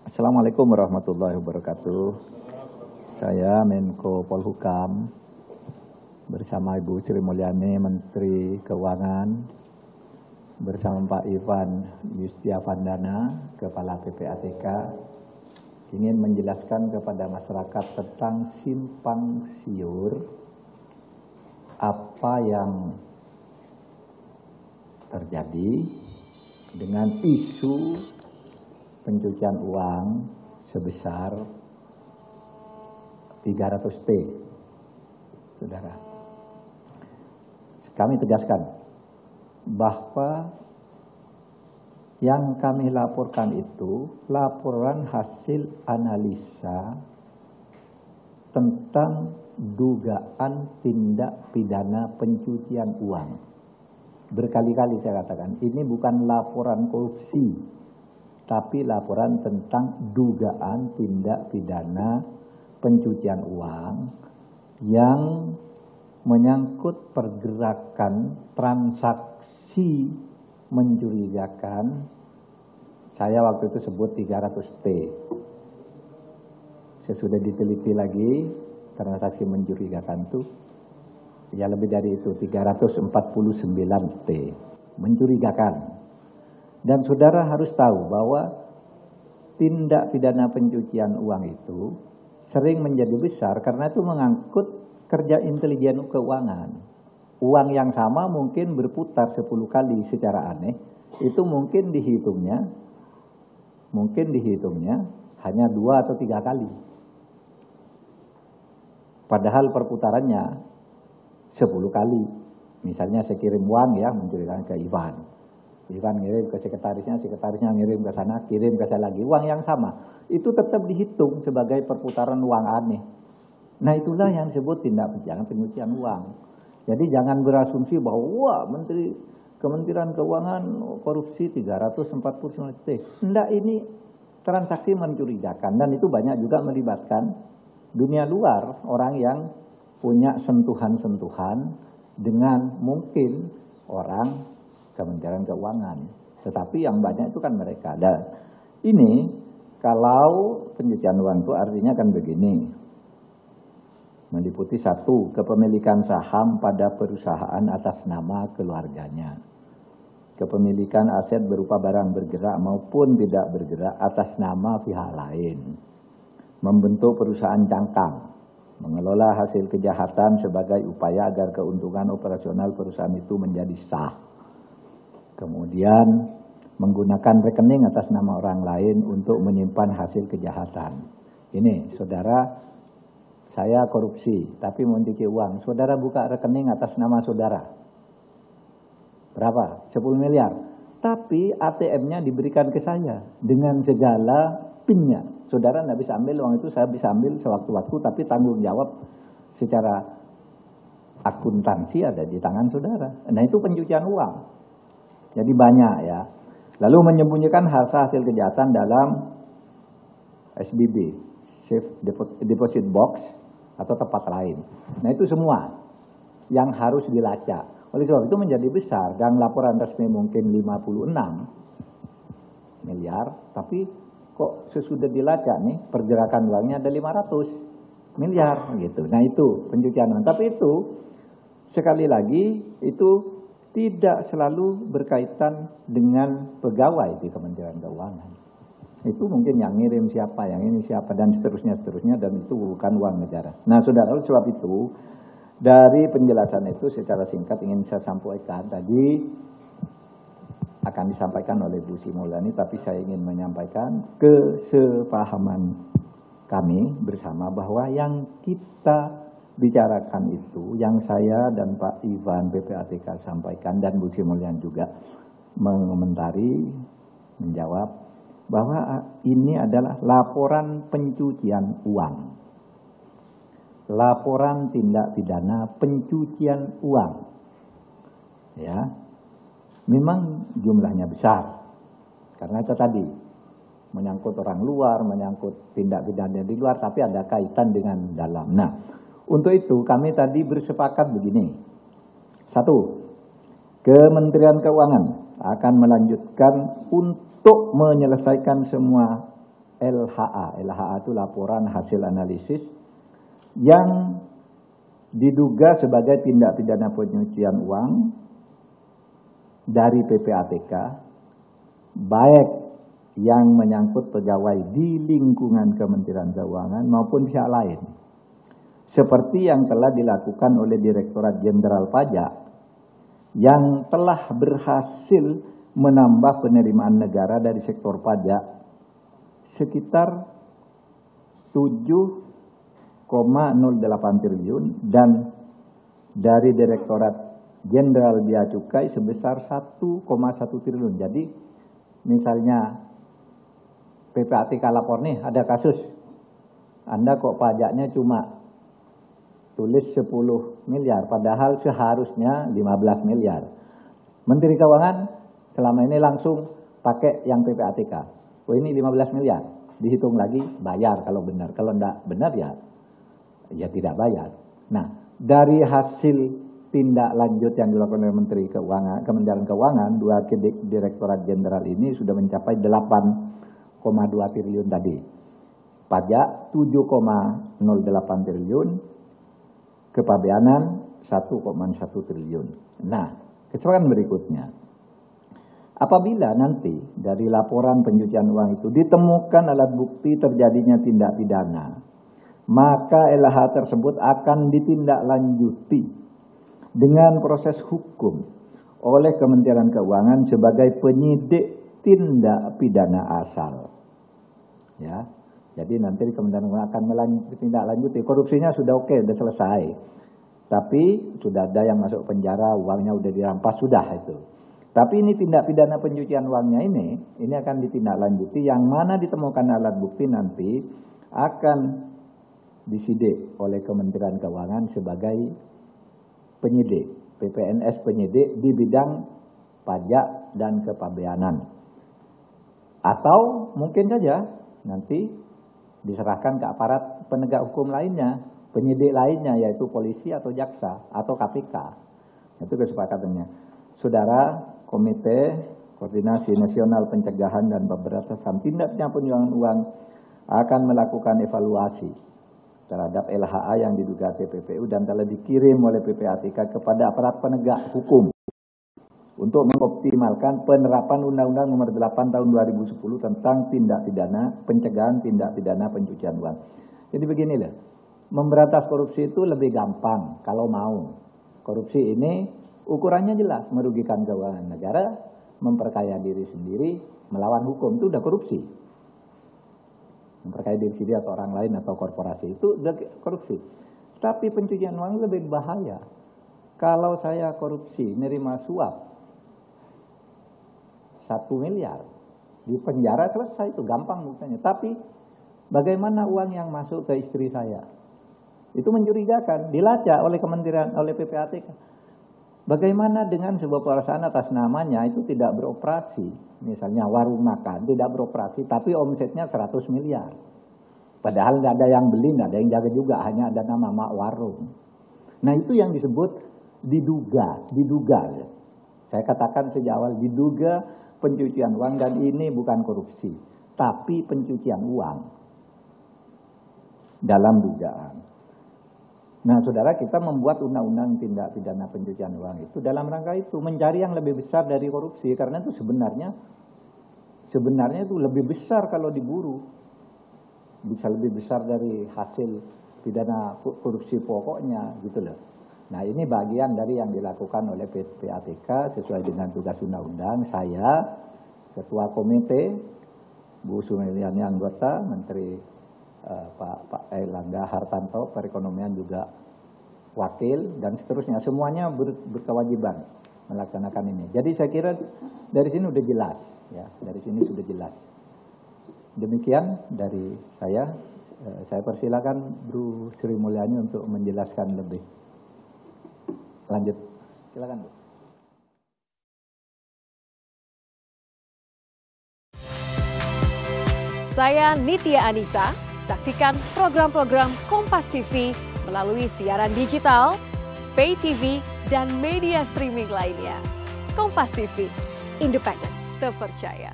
Assalamualaikum warahmatullahi wabarakatuh. Saya Menko Polhukam bersama Ibu Sri Mulyani Menteri Keuangan bersama Pak Ivan Yustiavandana Kepala PPATK ingin menjelaskan kepada masyarakat tentang simpang siur apa yang terjadi dengan isu pencucian uang sebesar 300 T, saudara. Kami tegaskan bahwa yang kami laporkan itu laporan hasil analisa tentang dugaan tindak pidana pencucian uang. Berkali-kali saya katakan, ini bukan laporan korupsi, tapi laporan tentang dugaan tindak pidana pencucian uang yang menyangkut pergerakan transaksi mencurigakan. Saya waktu itu sebut 300 T. Sesudah diteliti lagi, transaksi mencurigakan itu ya lebih dari itu, 349 T. Mencurigakan. Dan saudara harus tahu bahwa tindak pidana pencucian uang itu sering menjadi besar karena itu mengangkut kerja intelijen keuangan. Uang yang sama mungkin berputar 10 kali secara aneh, itu mungkin dihitungnya hanya 2 atau 3 kali. Padahal perputarannya 10 kali. Misalnya saya kirim uang ya, mencurigakan ke Ivan ngirim ke sekretarisnya ngirim ke sana, kirim ke saya lagi, uang yang sama. Itu tetap dihitung sebagai perputaran uang aneh. Nah itulah yang disebut tindak pidana pencucian uang. Jadi jangan berasumsi bahwa wah Kementerian Keuangan korupsi 349 T. Enggak, ini transaksi mencurigakan dan itu banyak juga melibatkan dunia luar, orang yang punya sentuhan-sentuhan dengan mungkin orang Kementerian Keuangan. Tetapi yang banyak itu kan mereka. Dan ini kalau pencucian uang itu artinya kan begini. Meliputi 1, kepemilikan saham pada perusahaan atas nama keluarganya. Kepemilikan aset berupa barang bergerak maupun tidak bergerak atas nama pihak lain. Membentuk perusahaan cangkang. Mengelola hasil kejahatan sebagai upaya agar keuntungan operasional perusahaan itu menjadi sah. Kemudian menggunakan rekening atas nama orang lain untuk menyimpan hasil kejahatan. Ini saudara, saya korupsi tapi mau mencuci uang. Saudara buka rekening atas nama saudara. Berapa? 10 miliar. Tapi ATM-nya diberikan ke saya dengan segala PIN-nya. Saudara tidak bisa ambil uang itu, saya bisa ambil sewaktu-waktu, tapi tanggung jawab secara akuntansi ada di tangan saudara. Nah itu pencucian uang. Jadi banyak ya. Lalu menyembunyikan hasil kejahatan dalam SDB, Safe Deposit Box atau tempat lain. Nah itu semua yang harus dilacak. Oleh sebab itu menjadi besar dan laporan resmi mungkin 56 miliar, tapi kok sesudah dilacak nih pergerakan uangnya ada 500 miliar gitu. Nah itu pencucian uang. Tapi itu sekali lagi itu tidak selalu berkaitan dengan pegawai di Kementerian Keuangan. Itu mungkin yang ngirim siapa, yang ini siapa, dan seterusnya, dan itu bukan uang negara. Nah saudara, sebab itu dari penjelasan itu secara singkat ingin saya sampaikan tadi akan disampaikan oleh Bu Sri Mulyani, tapi saya ingin menyampaikan kesepahaman kami bersama bahwa yang kita bicarakan itu, yang saya dan Pak Ivan PPATK sampaikan dan Bu Sri Mulyani juga mengomentari, menjawab bahwa ini adalah laporan pencucian uang. Laporan tindak pidana pencucian uang. Ya. Memang jumlahnya besar. Karena itu tadi menyangkut orang luar, menyangkut tindak pidana di luar, tapi ada kaitan dengan dalam. Nah, untuk itu kami tadi bersepakat begini. 1, Kementerian Keuangan akan melanjutkan untuk menyelesaikan semua LHA. LHA itu laporan hasil analisis yang diduga sebagai tindak pidana pencucian uang dari PPATK, baik yang menyangkut pegawai di lingkungan Kementerian Keuangan maupun pihak lain. Seperti yang telah dilakukan oleh Direktorat Jenderal Pajak yang telah berhasil menambah penerimaan negara dari sektor pajak sekitar 7,08 triliun dan dari Direktorat Jenderal Bea Cukai sebesar 1,1 triliun. Jadi misalnya PPATK lapor nih ada kasus, Anda kok pajaknya cuma tulis 10 miliar padahal seharusnya 15 miliar. Menteri Keuangan selama ini langsung pakai yang PPATK. Oh ini 15 miliar, dihitung lagi bayar kalau benar. Kalau enggak benar ya tidak bayar. Nah, dari hasil tindak lanjut yang dilakukan oleh Menteri Keuangan, Kementerian Keuangan, dua Direktorat Jenderal ini sudah mencapai 8,2 triliun tadi. Pajak 7,08 triliun, kepabeanan 1,1 triliun. Nah, kesempatan berikutnya. Apabila nanti dari laporan pencucian uang itu ditemukan alat bukti terjadinya tindak pidana, maka LH tersebut akan ditindaklanjuti dengan proses hukum oleh Kementerian Keuangan sebagai penyidik tindak pidana asal. Ya, jadi nanti Kementerian Keuangan akan ditindaklanjuti. Korupsinya sudah oke, sudah selesai. Tapi sudah ada yang masuk penjara, uangnya udah dirampas, sudah itu. Tapi ini tindak pidana pencucian uangnya ini akan ditindaklanjuti, yang mana ditemukan alat bukti nanti akan disidik oleh Kementerian Keuangan sebagai penyidik, PPNS penyidik di bidang pajak dan kepabeanan. Atau mungkin saja nanti diserahkan ke aparat penegak hukum lainnya, penyidik lainnya, yaitu polisi atau jaksa atau KPK. Itu kesepakatannya. Saudara, Komite Koordinasi Nasional Pencegahan dan Pemberantasan Tindak Pidana Pencucian Uang akan melakukan evaluasi terhadap LHA yang diduga TPPU dan telah dikirim oleh PPATK kepada aparat penegak hukum untuk mengoptimalkan penerapan Undang-Undang Nomor 8 Tahun 2010 tentang tindak pidana pencegahan tindak pidana pencucian uang. Jadi beginilah, memberantas korupsi itu lebih gampang kalau mau. Korupsi ini ukurannya jelas, merugikan keuangan negara, memperkaya diri sendiri, melawan hukum, itu udah korupsi. Memperkaya diri sendiri atau orang lain atau korporasi itu udah korupsi. Tapi pencucian uang lebih bahaya. Kalau saya korupsi, nerima suap 1 miliar, di penjara selesai, itu gampang buktinya. Tapi bagaimana uang yang masuk ke istri saya? Itu mencurigakan, dilacak oleh Kementerian, oleh PPATK. Bagaimana dengan sebuah perusahaan atas namanya itu tidak beroperasi, misalnya warung makan tidak beroperasi, tapi omsetnya 100 miliar. Padahal nggak ada yang beli, nggak ada yang jaga juga, hanya ada nama mak warung. Nah itu yang disebut diduga. Saya katakan sejak awal, diduga pencucian uang, dan ini bukan korupsi, tapi pencucian uang dalam dugaan. Nah, saudara, kita membuat undang-undang tindak pidana pencucian uang itu dalam rangka itu mencari yang lebih besar dari korupsi, karena itu sebenarnya itu lebih besar kalau diburu, bisa lebih besar dari hasil pidana korupsi pokoknya, gitu loh. Nah, ini bagian dari yang dilakukan oleh PPATK sesuai dengan tugas undang-undang. Saya, Ketua Komite, Bu Sumilyani anggota, Menteri Pak Airlangga Hartanto perekonomian juga wakil, dan seterusnya, semuanya berkewajiban melaksanakan ini. Jadi saya kira dari sini sudah jelas, ya, dari sini sudah jelas. Demikian dari saya persilakan Bu Sri Mulyani untuk menjelaskan lebih lanjut. Silakan, Bu. Saya Nitya Anissa. Saksikan program-program Kompas TV melalui siaran digital, pay TV, dan media streaming lainnya. Kompas TV, independen, terpercaya.